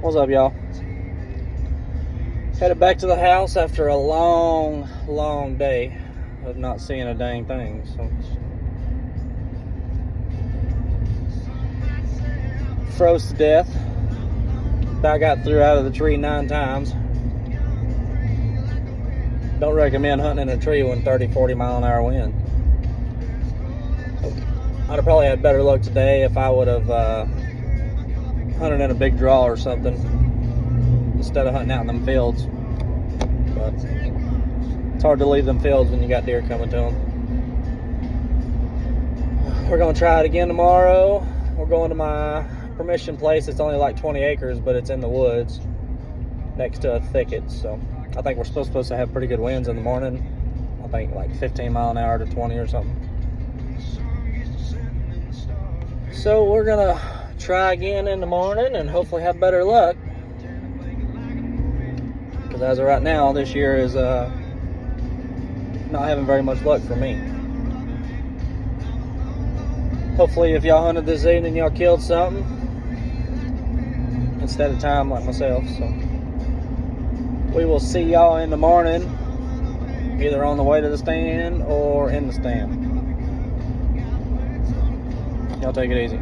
What's up, y'all? Headed back to the house after a long day of not seeing a dang thing. So froze to death. I got through out of the tree 9 times. Don't recommend hunting in a tree when 30-40 mile an hour wind. I'd have probably had better luck today if I would have hunted in a big draw or something instead of hunting out in them fields. But it's hard to leave them fields when you got deer coming to them. We're going to try it again tomorrow. We're going to my permission place. It's only like 20 acres, but it's in the woods next to a thicket. So I think we're supposed to have pretty good winds in the morning. I think like 15 mile an hour to 20 or something. So we're gonna try again in the morning and hopefully have better luck, because as of right now, this year is not having very much luck for me. Hopefully if y'all hunted this evening, y'all killed something instead of time like myself. So we will see y'all in the morning, either on the way to the stand or in the stand. Y'all take it easy.